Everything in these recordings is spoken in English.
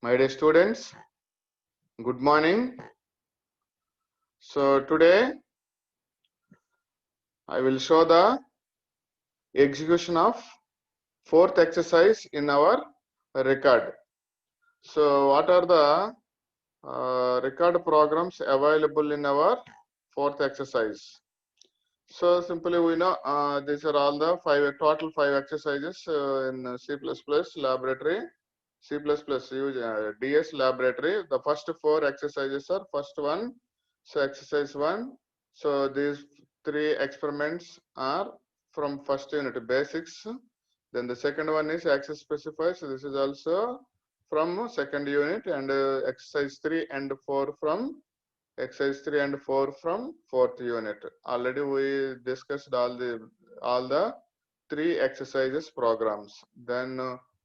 My dear students, good morning. So today I will show the execution of fourth exercise in our record. So what are the record programs available in our fourth exercise? So simply we know these are all the total five exercises in C++ laboratory, C++ use DS laboratory. The first four exercises are first one, so exercise one. So these three experiments are from first unit basics. Then the second one is access specified. So this is also from second unit, and exercise 3 and 4 from exercise 3 and 4 from fourth unit. Already we discussed all the three exercises programs. Then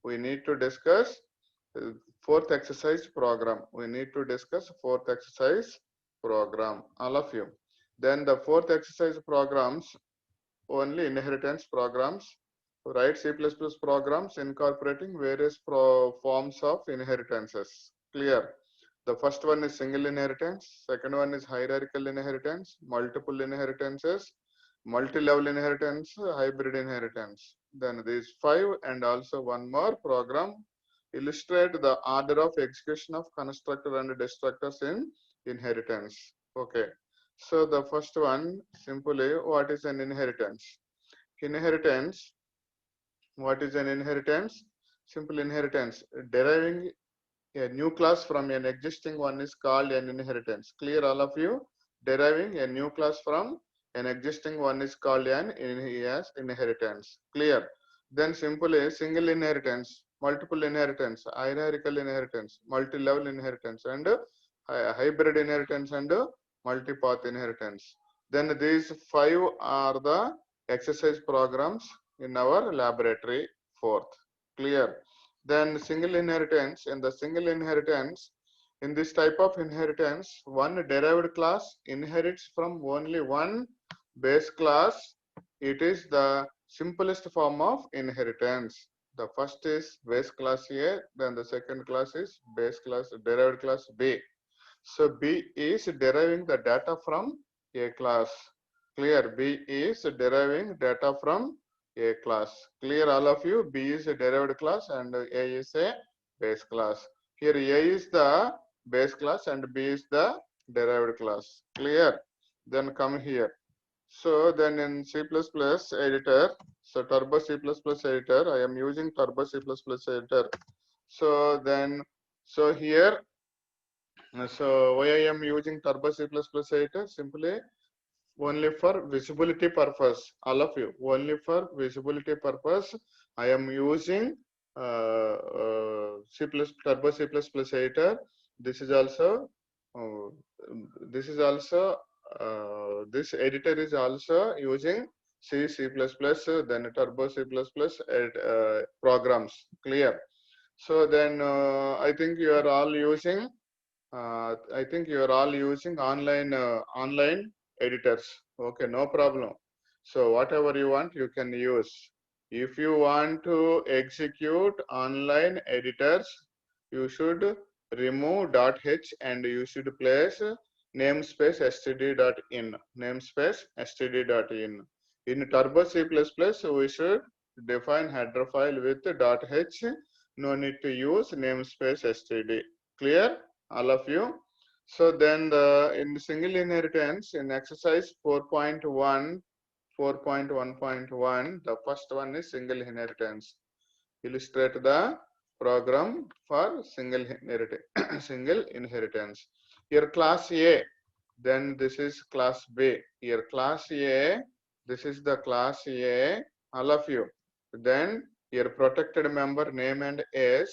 we need to discuss fourth exercise program. We need to discuss fourth exercise program, all of you. Then the fourth exercise programs, only inheritance programs. Write C++ programs incorporating various forms of inheritances. Clear? The first one is single inheritance, second one is hierarchical inheritance, multiple inheritances, multi-level inheritance, hybrid inheritance. Then these five and also one more program illustrate the order of execution of constructor and destructors in inheritance. Okay. So the first one, simply, what is an inheritance? Inheritance, what is an inheritance? Simple inheritance, deriving a new class from an existing one is called an inheritance. Clear, all of you? Deriving a new class from an existing one is called an inheritance. Clear? Then simply single inheritance, multiple inheritance, hierarchical inheritance, multi-level inheritance, and hybrid inheritance, and multi-path inheritance. Then these five are the exercise programs in our laboratory fourth. Clear? Then single inheritance, in the single inheritance, in this type of inheritance, one derived class inherits from only one base class. It is the simplest form of inheritance. The first is base class A, then the second class is base class, derived class B. So B is deriving the data from A class. Clear? B is deriving data from A class. Clear, all of you? B is a derived class and A is a base class. Here A is the base class and B is the derived class. Clear? Then come here. So then in C++ editor, so Turbo C++ editor, I am using Turbo C++ editor. So then, so here, so why I am using Turbo C++ editor? Simply only for visibility purpose, all of you, only for visibility purpose I am using Turbo C++ editor. This is also uh, this editor is also using C++, then Turbo C++ programs. Clear? So then I think you are all using online editors. Okay, no problem. So whatever you want, you can use. If you want to execute online editors, you should remove .h and you should place namespace std.in. Namespace std.in. In Turbo C++, we should define header file with .h. No need to use namespace std. Clear, all of you? So then in single inheritance in exercise 4.1, 4.1.1, the first one is single inheritance. Illustrate the program for single single inheritance. Here class A, then this is class B. Here class A, this is the class A, all of you. Then here protected member name and age.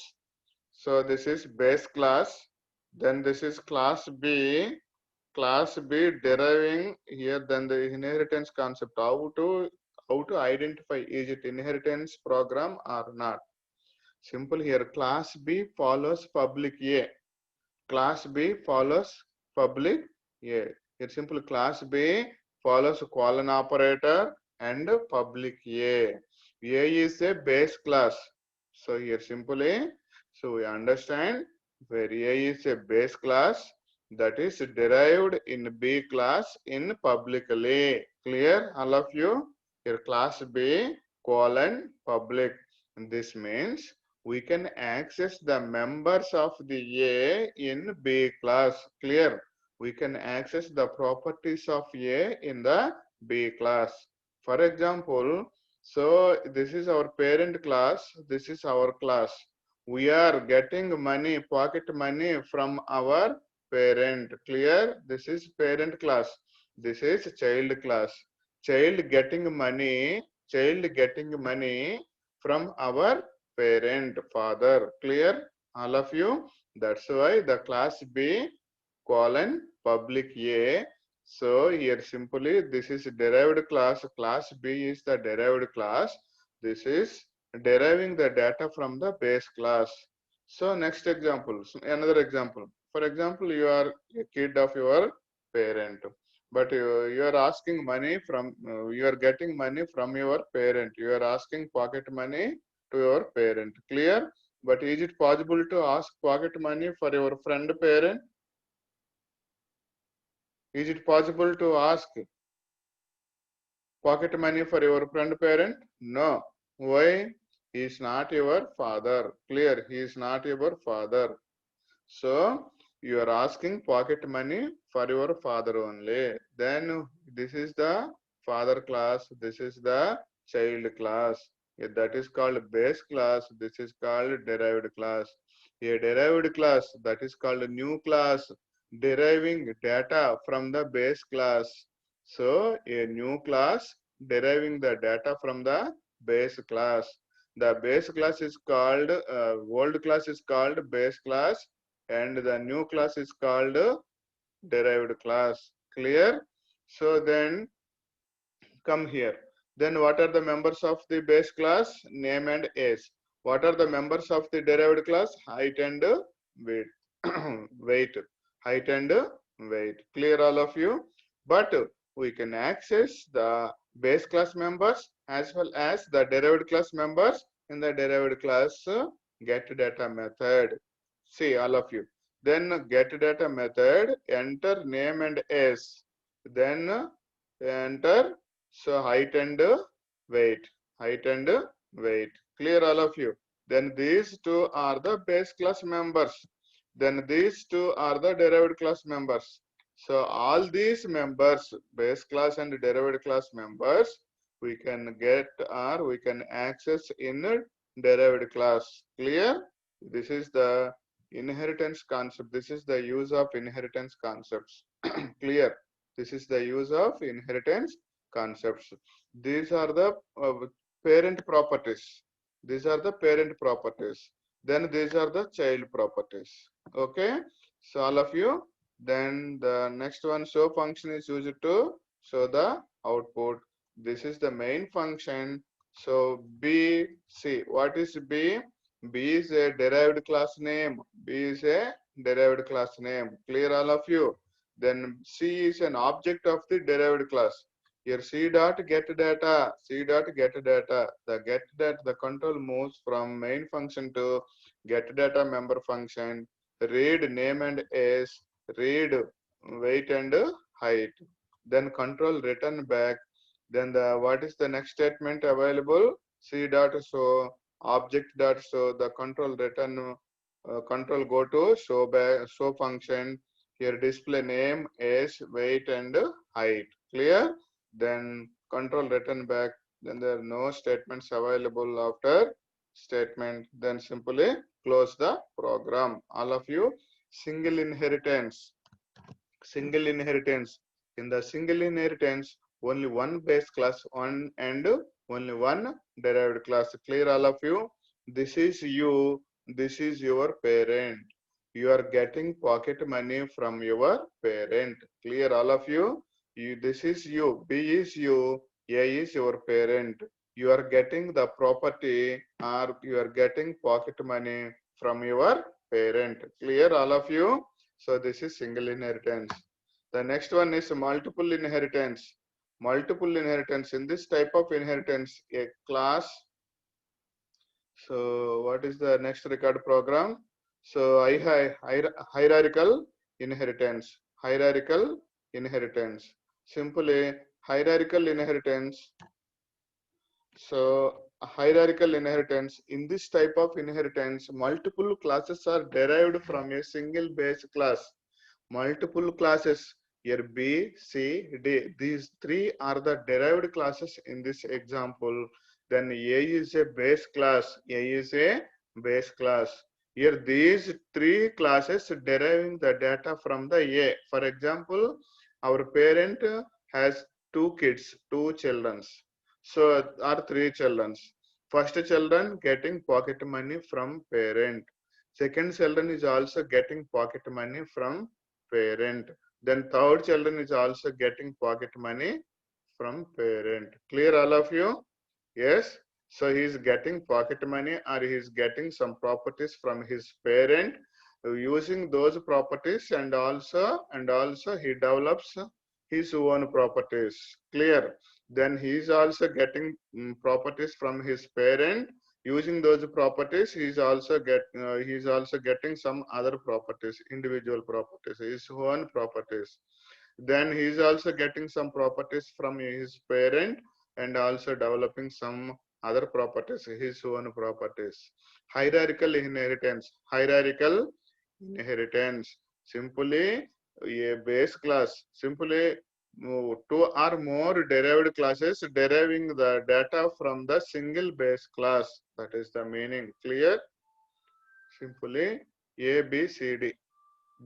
So this is base class. Then this is class B. Class B deriving here, then the inheritance concept. How to identify, is it inheritance program or not? Simple here. Class B follows public A. Class B follows public A. Here simple, class B follows colon operator and public A. A is a base class. So here simply, so we understand where A is a base class that is derived in B class in publicly. Clear, all of you? Your class B colon public. And this means we can access the members of the A in B class. Clear? We can access the properties of A in the B class. For example, so this is our parent class, this is our class. We are getting money, pocket money from our parent. Clear? This is parent class. This is child class. Child getting money from our parent, father. Clear? All of you? That's why the class B colon public A. So here simply this is derived class. Class B is the derived class. This is deriving the data from the base class. So next example, another example. For example, you are a kid of your parent, but you are asking money from, you are getting money from your parent. You are asking pocket money to your parent. Clear? But is it possible to ask pocket money for your friend parent? Is it possible to ask pocket money for your friend parent? No. Why? He is not your father. Clear? He is not your father. So you are asking pocket money for your father only. Then this is the father class. This is the child class. That is called base class. This is called derived class. A derived class, that is called new class, deriving data from the base class. So a new class deriving the data from the base class. The base class is called, old class is called base class, and the new class is called derived class. Clear? So then come here. Then what are the members of the base class? Name and age. What are the members of the derived class? Height and weight. Weight. Height and weight. Clear, all of you? But we can access the base class members as well as the derived class members in the derived class get data method. See, all of you. Then get data method, enter name and age. Then enter, so height and weight, height and weight. Clear, all of you? Then these two are the base class members. Then these two are the derived class members. So all these members, base class and derived class members, we can get or we can access in derived class. Clear? This is the inheritance concept. This is the use of inheritance concepts. Clear? This is the use of inheritance concepts. These are the parent properties. These are the parent properties. Then these are the child properties. Okay. So all of you. Then the next one, show function is used to show the output. This is the main function. So B, C. What is B? B is a derived class name. B is a derived class name. Clear, all of you? Then C is an object of the derived class. Here C dot get data, C dot get data. The get data, the control moves from main function to get data member function. Read name and age, read weight and height. Then control return back. Then the what is the next statement available? C dot show, object dot show, the control return, control go to show back, show function. Here display name, age, weight and height. Clear? Then control return back. Then there are no statements available after statement. Then simply close the program. All of you, single inheritance. Single inheritance. In the single inheritance, only one base class, one and only one derived class. Clear, all of you? This is you. This is your parent. You are getting pocket money from your parent. Clear, all of you? This is you. B is you. A is your parent. You are getting the property or you are getting pocket money from your parent. Clear, all of you? So this is single inheritance. The next one is multiple inheritance. Multiple inheritance. In this type of inheritance, a class. So what is the next record program? So hierarchical inheritance. Hierarchical inheritance. Simply hierarchical inheritance. So hierarchical inheritance. In this type of inheritance, multiple classes are derived from a single base class. Multiple classes here B, C, D. These three are the derived classes in this example. Then A is a base class. A is a base class. Here these three classes deriving the data from the A. For example, our parent has two kids, two children. So are three children. First children getting pocket money from parent. Second children is also getting pocket money from parent. Then third children is also getting pocket money from parent. Clear all of you? Yes. So he is getting pocket money or he is getting some properties from his parent using those properties, and also he develops his own properties. Clear? Then he is also getting properties from his parent. Using those properties, he is also getting some other properties, individual properties, his own properties. Then he is also getting some properties from his parent and also developing some other properties, his own properties. Hierarchical inheritance. Hierarchical inheritance. Simply a base class. Simply two or more derived classes deriving the data from the single base class. That is the meaning. Clear? Simply A, B, C, D.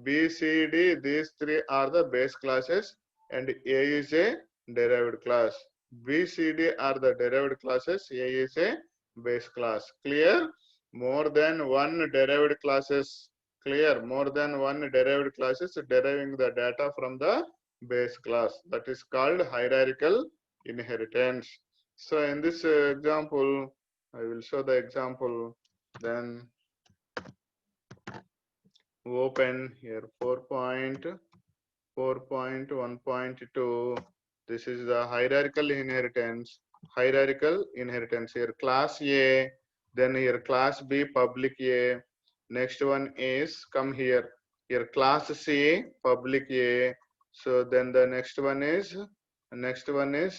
B, C, D, these three are the base classes and A is a derived class. B, C, D are the derived classes. A is a base class. Clear? More than one derived classes. Clear? More than one derived classes deriving the data from the base class. That is called hierarchical inheritance. So in this example, I will show the example. Then open here 4.1.2. This is the hierarchical inheritance. Hierarchical inheritance. Here class A, then here class B, public A. Next one is come here. Here class C, public A. So then the next one is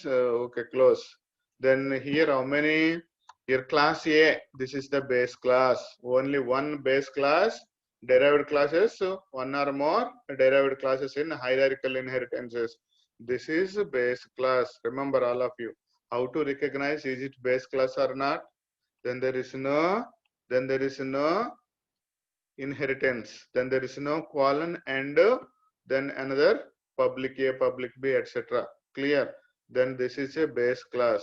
okay, close. Then here how many? Here class A, this is the base class. Only one base class. Derived classes, so one or more derived classes in hierarchical inheritances. This is base class. Remember all of you. How to recognize is it base class or not? Then there is no inheritance. Then there is no colon and then another public A, public B, etc. Clear? Then this is a base class.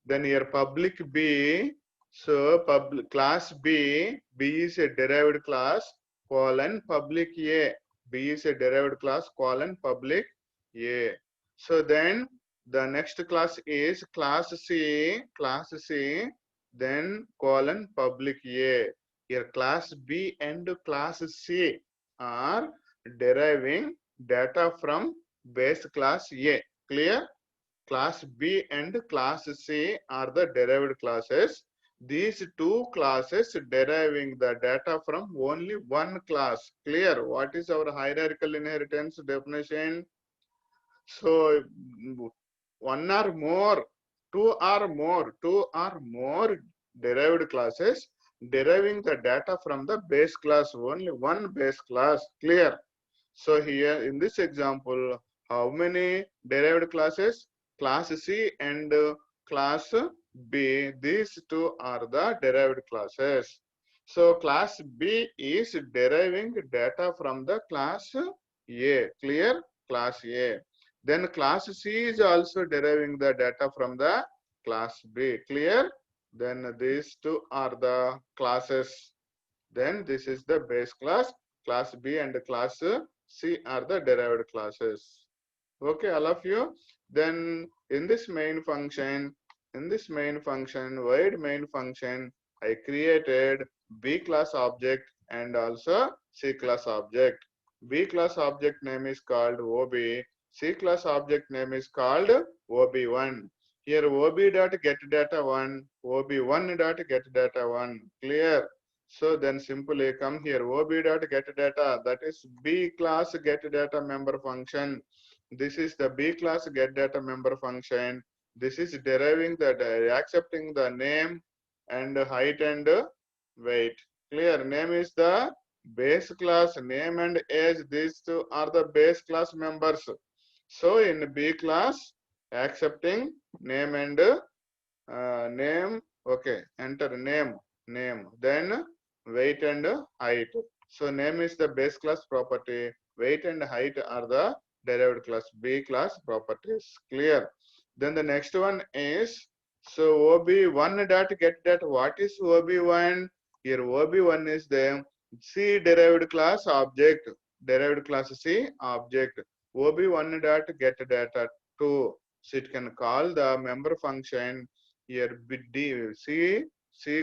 Then here public B. So public class B is a derived class colon public A. B is a derived class colon public A. So then the next class is class C, then colon public A. Here class B and class C are deriving data from base class A. Clear? Class B and class C are the derived classes. These two classes deriving the data from only one class. Clear? What is our hierarchical inheritance definition? So one or more, two or more derived classes deriving the data from the base class, only one base class. Clear? So here in this example, how many derived classes? Class C and class B. These two are the derived classes. So class B is deriving data from the class A. Clear? Class A. Then class C is also deriving the data from the class B. Clear? Then these two are the classes. Then this is the base class. Class B and class C are the derived classes. Okay, all of you. Then in this main function, void main function, I created B class object and also C class object. B class object name is called OB. C class object name is called OB1. Here OB dot get data 1, OB1 dot get data 1. Clear? So then simply come here, ob.getData, that is B class getData member function. This is the B class getData member function. This is deriving accepting the name and height and weight. Clear? Name is the base class, name and age, these two are the base class members. So in B class, accepting name and name, okay, enter name, then weight and height. So name is the base class property, weight and height are the derived class, B class properties. Clear? Then the next one is, so OB1 dot get that. What is OB1? Here OB1 is the C derived class object, derived class C object. OB1 dot get data 2. So it can call the member function here C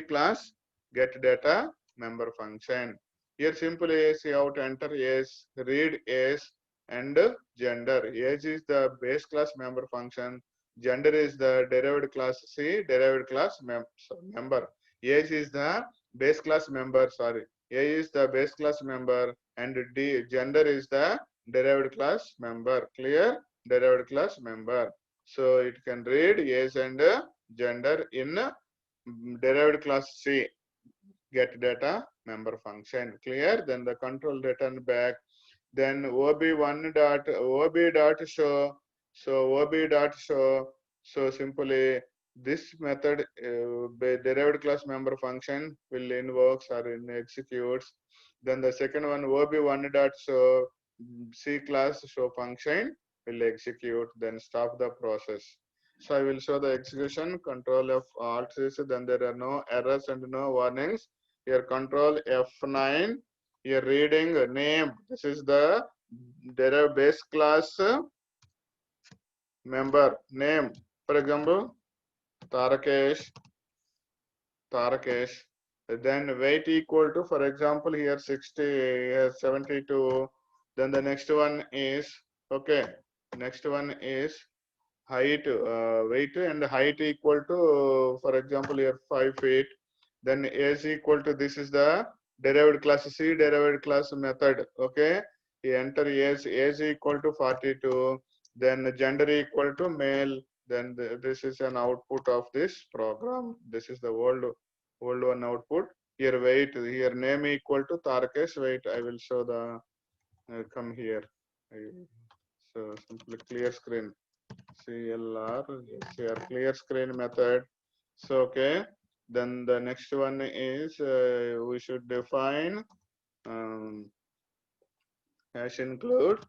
class get data member function. Here simply see out enter is, read is, and gender. Age is the base class member function. Gender is the derived class C, derived class member. Age is the base class member, sorry. A is the base class member and D, gender is the derived class member. Clear? Derived class member. So it can read age and gender in derived class C, get data member function. Clear? Then the control return back. Then ob1 dot ob dot show. So ob dot show. So simply this method derived class member function will invokes or in executes. Then the second one ob1 dot show C class show function will execute. Then stop the process. So I will show the execution, control F alt C, then there are no errors and no warnings. Here control F9, here reading name. This is the derived base class member name. For example, Tarakesh. Then weight equal to, for example, here 60, 72. Then the next one is, okay, next one is height, weight and height equal to, for example, here 5 feet. Then age equal to, this is the derived class C, derived class method. Okay, you enter age equal to 42. Then gender equal to male. Then this is an output of this program. This is the old one output. Here weight, here name equal to Tarkesh weight. I will show the come here. So simply clear screen. CLR, here clear screen method. So okay, then the next one is we should define hash include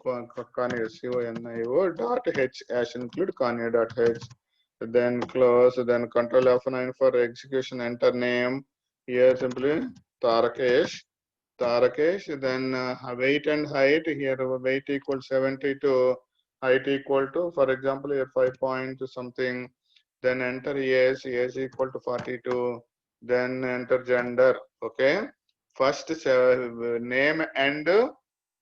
conio dot h hash include conio dot h. Then close, then control F9 for execution, enter name. Here simply Tarakesh, then weight and height, here weight equal 72, height equal to, for example, here 5 point something, then enter age equal to 42, then enter gender. Okay, first name and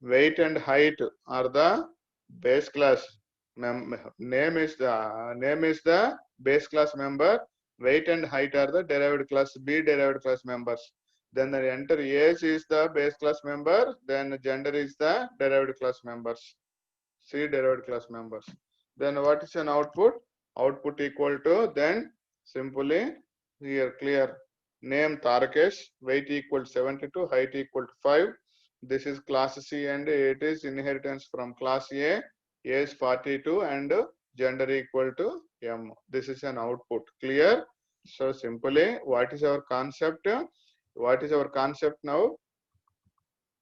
weight and height are the base class. Name is the base class member, weight and height are the derived class B, derived class members. Then the enter age is the base class member, then gender is the derived class members, C derived class members. Then what is an output? Output equal to, then simply here clear, name Tarakesh, weight equal 72, height equal to 5. This is class C and it is inheritance from class A, age 42 and gender equal to M. This is an output. Clear? So simply what is our concept? What is our concept now?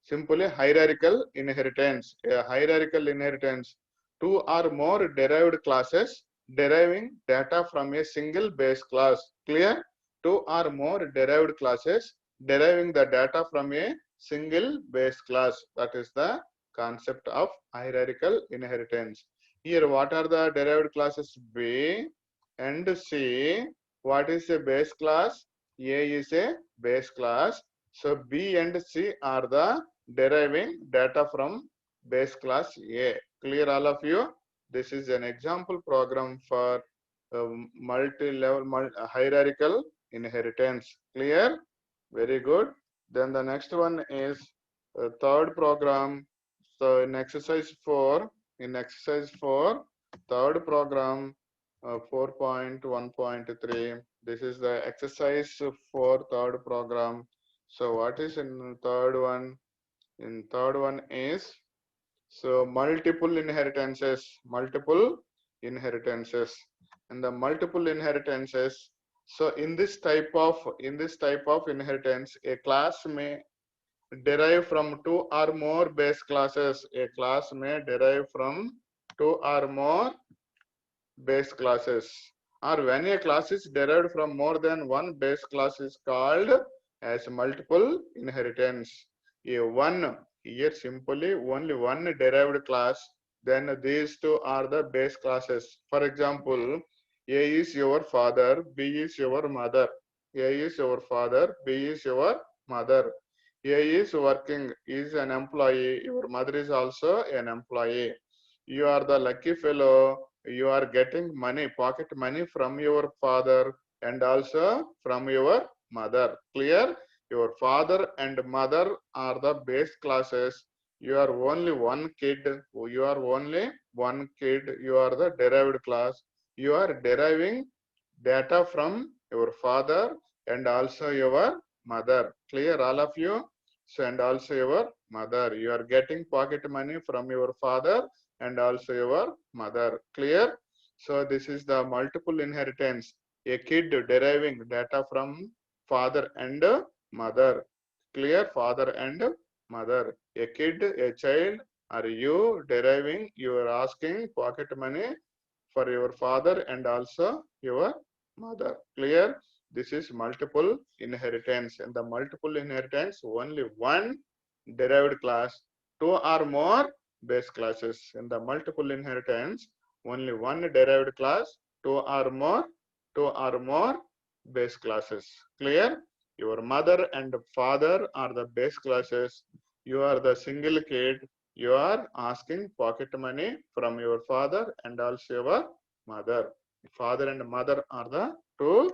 Simply hierarchical inheritance. A hierarchical inheritance. Two or more derived classes deriving data from a single base class. Clear? Two or more derived classes deriving the data from a single base class. That is the concept of hierarchical inheritance. Here, what are the derived classes? B and C. What is a base class? A is a base class. So B and C are the deriving data from base class A. Clear all of you? This is an example program for multi-level, hierarchical inheritance. Clear? Very good. Then the next one is third program. So in exercise 4, third program, 4.1.3, this is the exercise for third program. So what is in third one? In third one is, so multiple inheritances, and the multiple inheritances. So in this type of inheritance, a class may derive from two or more base classes. A class may derive from two or more base classes. Or when a class is derived from more than one base class is called as multiple inheritance. A one, here simply only one derived class, then these two are the base classes. For example, A is your father, B is your mother. A is your father, B is your mother. A is working, is an employee, your mother is also an employee. You are the lucky fellow, you are getting money, pocket money from your father and also from your mother. Clear? Your father and mother are the base classes. You are only one kid, you are the derived class. You are deriving data from your father and also your mother. Clear, all of you? So and also your mother, you are getting pocket money from your father and also your mother. Clear? So this is the multiple inheritance. A kid deriving data from father and mother. Clear? Father and mother. A kid, a child, or you deriving, you are asking pocket money for your father and also your mother. Clear? This is multiple inheritance. And the multiple inheritance, only one derived class, two or more base classes. In the multiple inheritance, only one derived class, two or more base classes. Clear? Your mother and father are the base classes. You are the single kid. You are asking pocket money from your father and also your mother. Father and mother are the two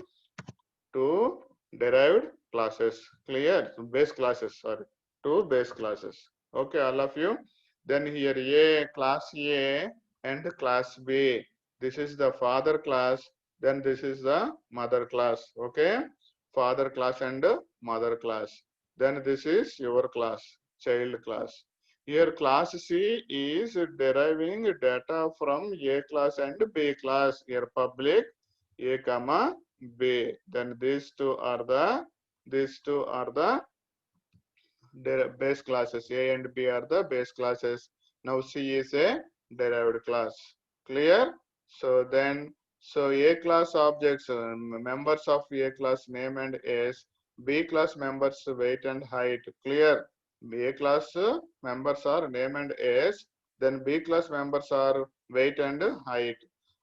derived classes. Clear? Base classes, sorry. Two base classes. Okay, all of you. Then here A, class A and class B. This is the father class. Then this is the mother class. Okay, father class and mother class. Then this is your class, child class. Here class C is deriving data from A class and B class. Here public A comma B. Then these two are the base classes. A and B are the base classes. Now C is a derived class. Clear? So then, so A class objects, members of A class name and age, B class members weight and height. Clear? A class members are name and age, then B class members are weight and height.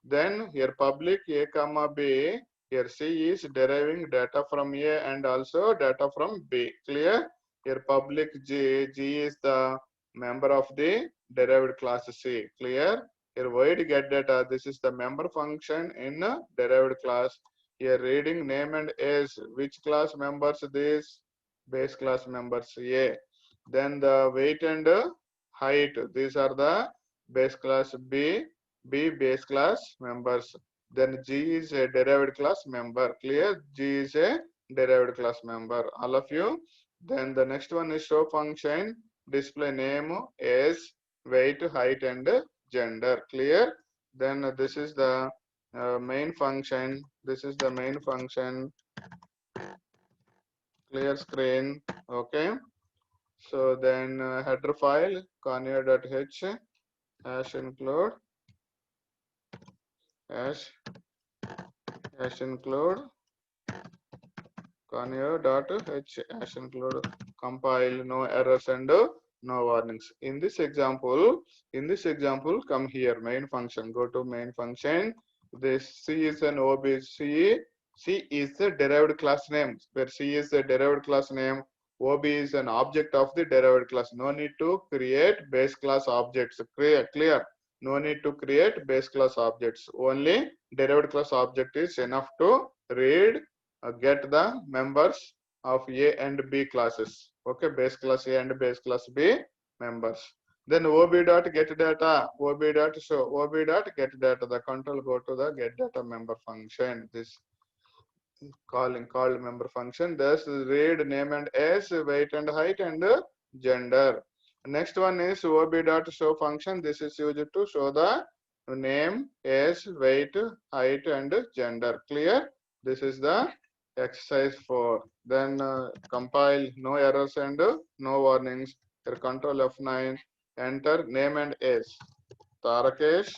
Then here public A comma B, here C is deriving data from A and also data from B. Clear? Here public G is the member of the derived class C. Clear? Here void get data, this is the member function in derived class. Here reading name and age, which class members? This base class members A. Then the weight and height, these are the base class B base class members. Then G is a derived class member. Clear? G is a derived class member. All of you. Then the next one is show function, display name, age, weight, height, and gender. Clear? Then this is the main function. This is the main function. Clear screen. Okay. So then header file conio.h hash include hash include conio.h hash include compile, no errors and no warnings. In this example, come here, main function, go to main function. This C is an OBC. C is the derived class name, where C is the derived class name. OB is an object of the derived class. No need to create base class objects. Clear? No need to create base class objects. Only derived class object is enough to read, get the members of A and B classes. Okay, base class A and base class B members. Then ob dot get data, ob dot show, ob dot get data. The control go to the get data member function. This called member function. Thus read name and age, weight and height, and gender. Next one is ob dot show function. This is used to show the name, age, weight, height, and gender. Clear? This is the exercise 4. Then compile, no errors and no warnings. Here control F9. Enter name and age. Tarakesh.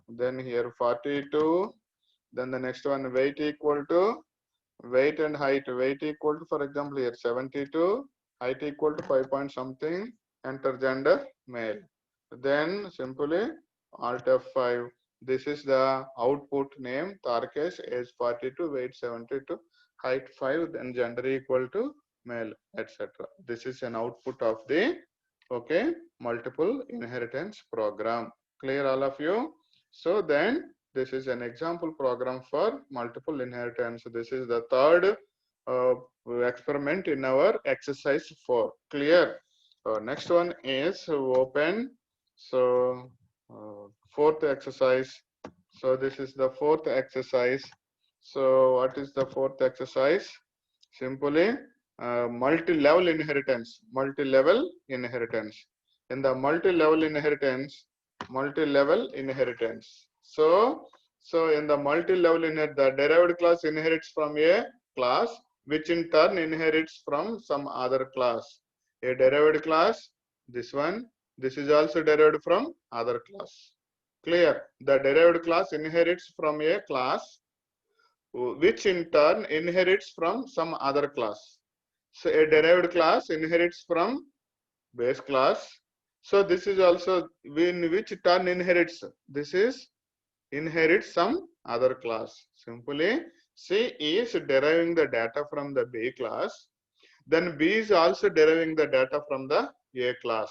Then here 42. Then the next one weight equal to weight and height. Weight equal to, for example, here 72. Height equal to 5 point something. Enter gender male. Then simply Alt F5. This is the output name Tarkesh, age 42, weight 72, height 5, then gender equal to male, etc. This is an output of the multiple inheritance program. Clear all of you? So then this is an example program for multiple inheritance. This is the third experiment in our exercise 4. Clear? Next one is open. So fourth exercise. So this is the fourth exercise. So what is the fourth exercise? Simply multi-level inheritance. Multi-level inheritance. In the multi-level inheritance. So in the multi-level inheritance, the derived class inherits from a class, which in turn inherits from some other class. A derived class, this one, this is also derived from other class. Clear? The derived class inherits from a class, which in turn inherits from some other class. So a derived class inherits from base class. So this is also in which turn inherits. This is inherits some other class. Simply C is deriving the data from the B class. Then B is also deriving the data from the A class.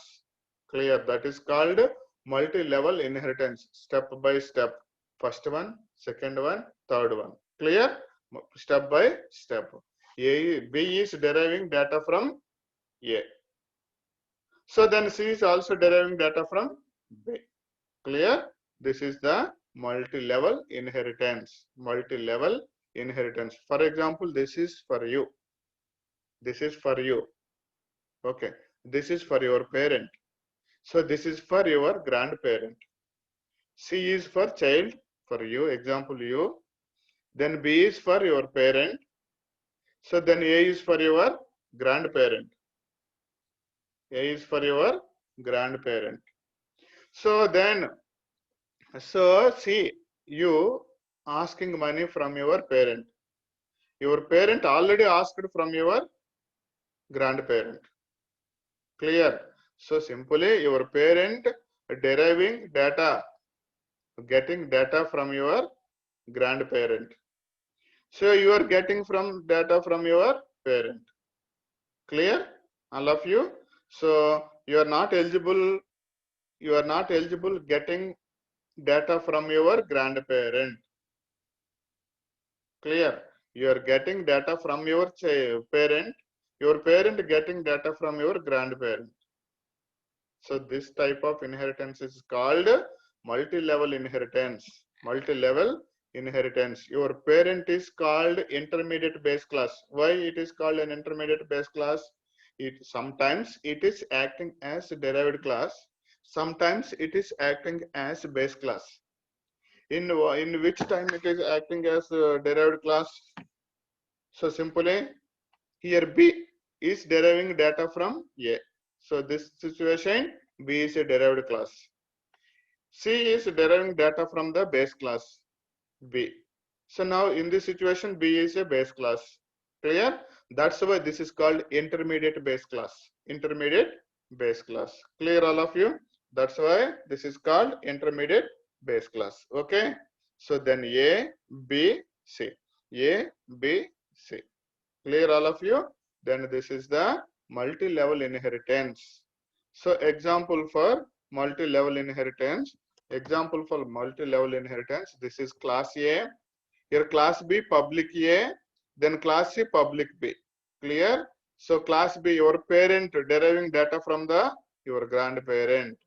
Clear? That is called multi-level inheritance, step by step. First one, second one, third one. Clear? Step by step. B is deriving data from A. So then C is also deriving data from B. Clear? This is the multi-level inheritance. Multi-level inheritance. For example, this is for you. This is for you. Okay. This is for your parent. So this is for your grandparent. C is for child, for you, example you. Then B is for your parent. So then A is for your grandparent. A is for your grandparent. So then, see, you asking money from your parent. Your parent already asked from your grandparent. Clear? So simply your parent deriving data, getting data from your grandparent. So you are getting from data from your parent. Clear? All of you? So you are not eligible getting data from your grandparent. Clear? You are getting data from your parent. Your parent getting data from your grandparent. So this type of inheritance is called multi-level inheritance. Multi-level inheritance. Your parent is called intermediate base class. Why it is called an intermediate base class? Sometimes it is acting as derived class. Sometimes it is acting as base class. In which time it is acting as derived class? So simply here B is deriving data from A. So this situation B is a derived class. C is deriving data from the base class B. So now in this situation B is a base class. Clear? That's why this is called intermediate base class. Intermediate base class. Clear all of you? That's why this is called intermediate base class. Okay? So then A, B, C. A, B, C. Clear all of you? Then this is the multi-level inheritance. So example for multi-level inheritance. Example for multi-level inheritance. This is class A. Here class B public A, then class C public B. Clear? So class B, your parent deriving data from the your grandparent.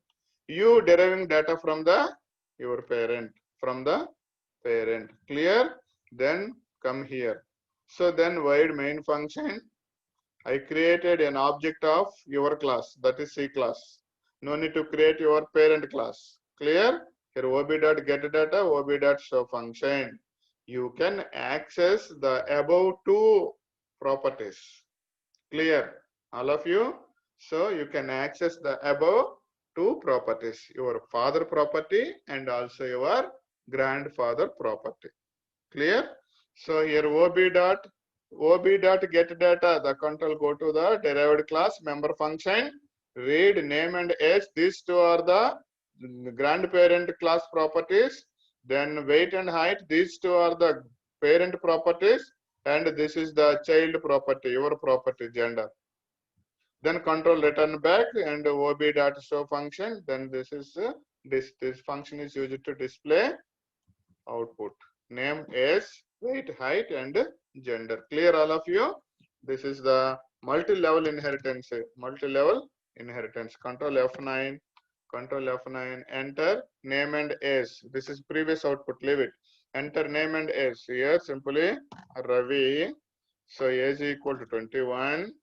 You deriving data from the your parent, from the parent. Clear? Then come here. So then void main function. I created an object of your class, that is C class. No need to create your parent class. Clear? Here ob.getData, ob.show function. You can access the above two properties. Clear? All of you? So you can access the above two properties, your father property and also your grandfather property. Clear? So here ob.getData, the control go to the derived class member function, read name and age. These two are the grandparent class properties. Then weight and height, these two are the parent properties, and this is the child property, your property, gender. Then control return back and ob.show function. Then this is this function is used to display output. Name, age, weight, height, and gender. Clear, all of you? This is the multi-level inheritance. Multi-level inheritance. Control F9. Control F9. Enter name and age. This is previous output. Leave it. Enter name and age. Here simply Ravi. So age equal to 21.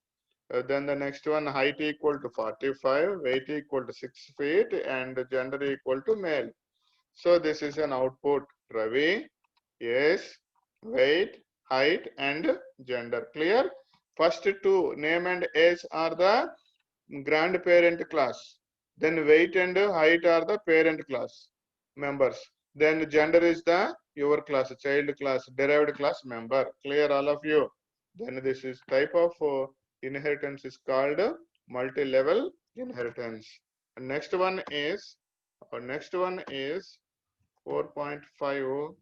Then the next one, height equal to 45, weight equal to 6 feet, and gender equal to male. So this is an output. Ravi, age, weight, height, and gender. Clear? First two, name and age, are the grandparent class. Then weight and height are the parent class members. Then gender is the your class, child class, derived class member. Clear, all of you? Then this is type of inheritance is called multi-level inheritance. And next one is 4.5,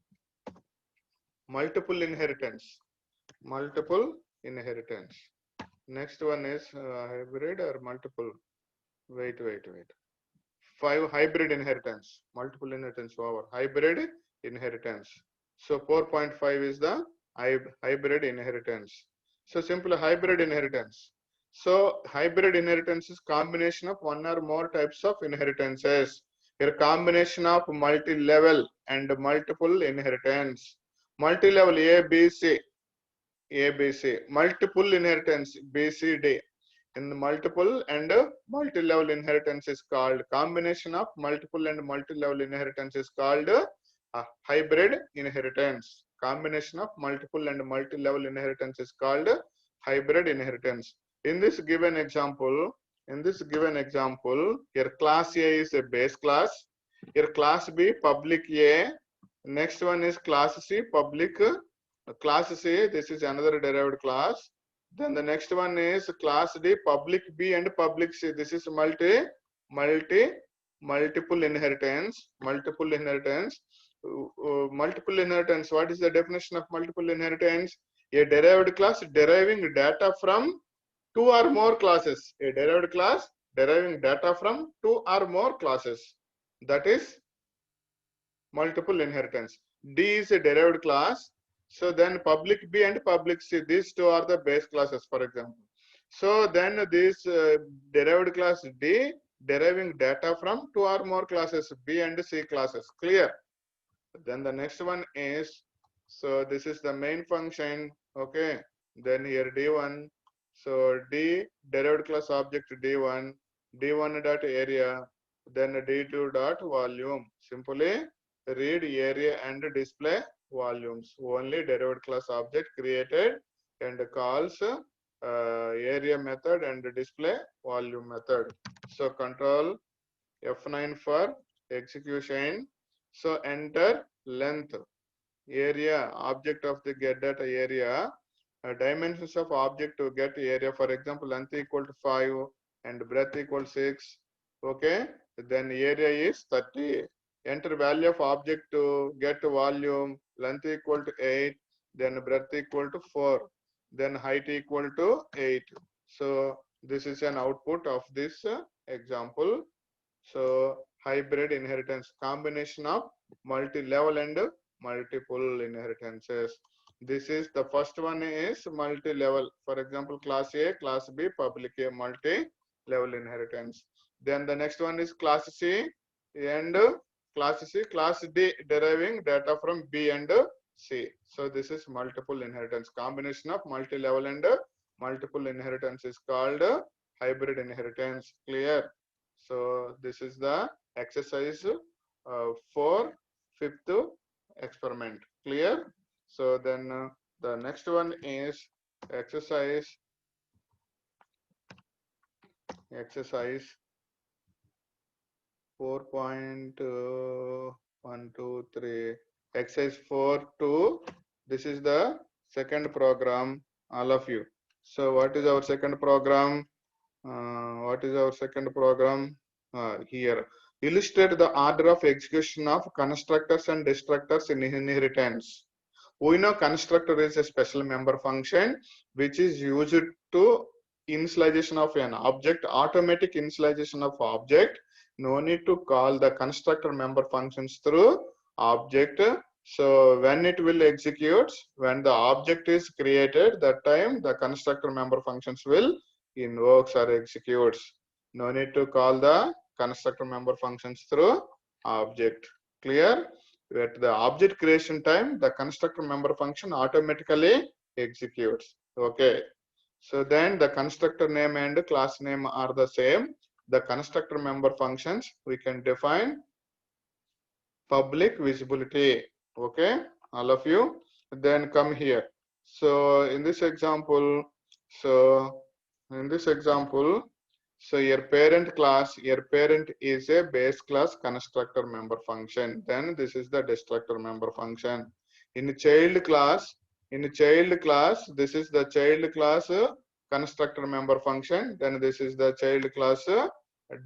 multiple inheritance. Multiple inheritance. Next one is hybrid or multiple. Wait. 5, hybrid inheritance. Multiple inheritance over hybrid inheritance. So 4.5 is the hybrid inheritance. So simple hybrid inheritance. So hybrid inheritance is combination of one or more types of inheritances. Here combination of multi-level and multiple inheritance. Multi-level ABC, multiple inheritance BCD. In the multiple and multi-level inheritance is called combination of multiple and multi-level inheritance is called hybrid inheritance. Combination of multiple and multi-level inheritance is called hybrid inheritance. In this given example, here class A is a base class. Here class B public A. Next one is class C public class C. This is another derived class. Then the next one is class D public B and public C. This is multiple inheritance. Multiple inheritance. What is the definition of multiple inheritance? A derived class deriving data from two or more classes. A derived class deriving data from two or more classes. That is multiple inheritance. D is a derived class. So then public B and public C, these two are the base classes, for example. So then this derived class D deriving data from two or more classes B and C classes. Clear? Then the next one is, so this is the main function. Okay. Then here D1. So D derived class object D1, D1 dot area, then D2 dot volume. Simply read area and display volumes. Only derived class object created and calls area method and display volume method. So control F9 for execution. So enter length, area, object of the get data area, dimensions of object to get area. For example, length equal to 5 and breadth equal to 6. Okay, then area is 30. Enter value of object to get volume, length equal to 8, then breadth equal to 4, then height equal to 8. So this is an output of this example. So hybrid inheritance, combination of multi-level and multiple inheritances. This is the first one is multi-level. For example, class A, class B, public A, multi-level inheritance. Then the next one is class C and class D deriving data from B and C. So this is multiple inheritance. Combination of multi-level and multiple inheritance is called hybrid inheritance. Clear? So this is the exercise for fifth experiment. Clear? So then the next one is exercise 4.123, exercise 4.2. This is the second program, all of you. So what is our second program? Here? Illustrate the order of execution of constructors and destructors in inheritance. We know constructor is a special member function which is used to initialization of an object, automatic initialization of object. No need to call the constructor member functions through object. So when it will execute, when the object is created, that time the constructor member functions will invokes or executes. No need to call the constructor member functions through object. Clear? At the object creation time, the constructor member function automatically executes. Okay. So then the constructor name and class name are the same. The constructor member functions we can define public visibility. Okay, all of you. Then come here. So in this example, so your parent is a base class constructor member function. Then this is the destructor member function. In child class, this is the child class constructor member function. Then this is the child class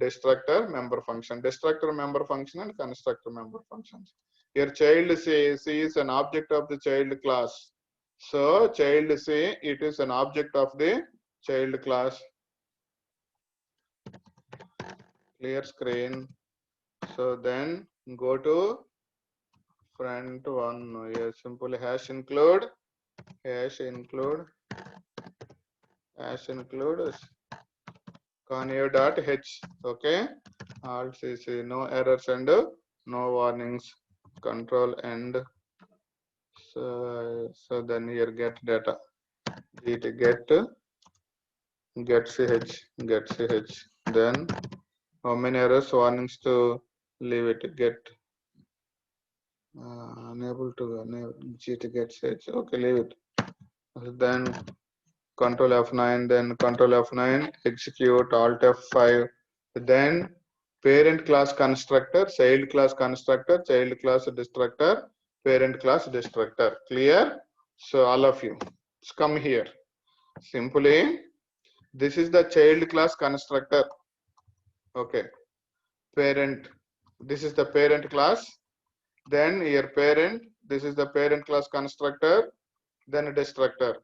destructor member function. Destructor member function and constructor member functions. Your child C is an object of the child class. So child C, it is an object of the child class. Clear screen. So then go to front one. Here simply hash include conio.h. Okay. Alt CC, no errors and no warnings. Control and so then here get data. Get ch. Then how many errors warnings to leave it? Get unable to get ch. Okay, leave it. Then Control F9. Then Control F9. Execute Alt F5. Then parent class constructor, child class constructor, child class destructor, parent class destructor. Clear? So all of you, come here. Simply, this is the child class constructor. Okay. Parent. This is the parent class. Then your parent. This is the parent class constructor. Then destructor.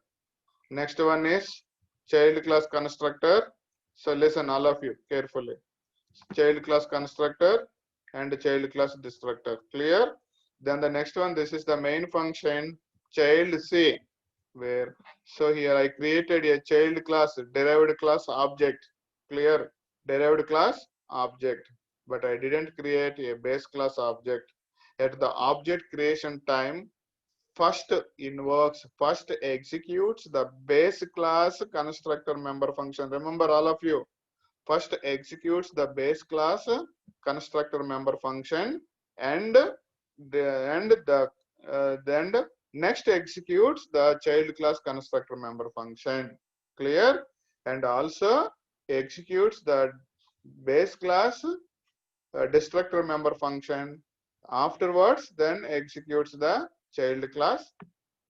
Next one is child class constructor. So listen, all of you, carefully. Child class constructor and child class destructor. Clear? Then the next one, this is the main function child C, where so here I created a child class, derived class object. Clear? Derived class object, but I didn't create a base class object. At the object creation time, first executes the base class constructor member function. Remember, all of you, first executes the base class constructor member function and then next executes the child class constructor member function. Clear? And also executes the base class destructor member function. Afterwards, then executes the child class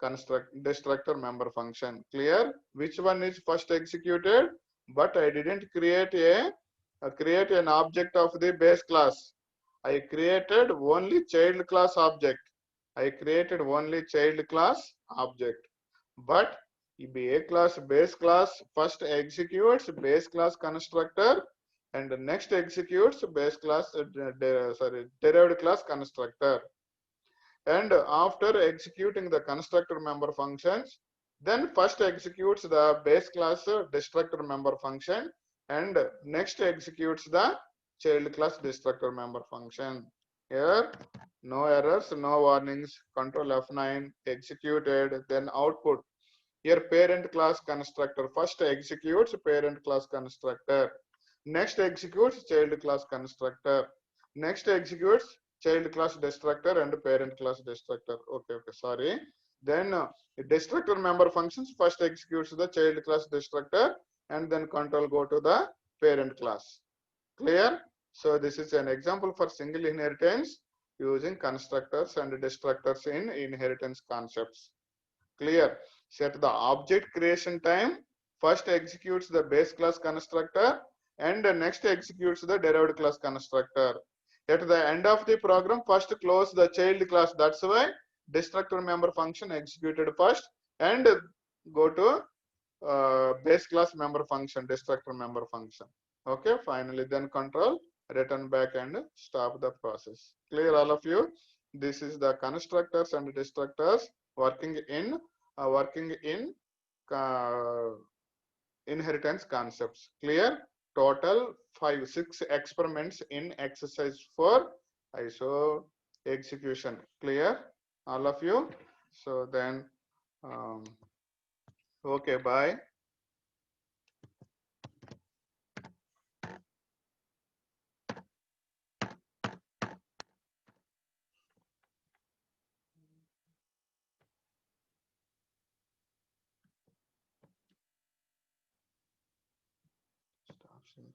destructor member function. Clear? Which one is first executed? But I didn't create an object of the base class. I created only child class object. But base class first executes base class constructor and the next executes base class derived class constructor. And after executing the constructor member functions, then first executes the base class destructor member function, and next executes the child class destructor member function. Here, no errors, no warnings, control F9, executed, then output. Here, parent class constructor first executes parent class constructor, next executes child class constructor, next executes child class destructor and parent class destructor. Okay, sorry. Then destructor member functions first executes the child class destructor, and then control go to the parent class. Clear? So this is an example for single inheritance using constructors and destructors in inheritance concepts. Clear? Set the object creation time, first executes the base class constructor, and next executes the derived class constructor. At the end of the program, first close the child class. That's why destructor member function executed first, and go to base class member function, destructor member function. Okay, finally then control return back and stop the process. Clear, all of you? This is the constructors and destructors working in uh, inheritance concepts. Clear? Total 6 experiments in exercise 4 ISO execution. Clear, all of you? So then okay, bye. Stop sharing.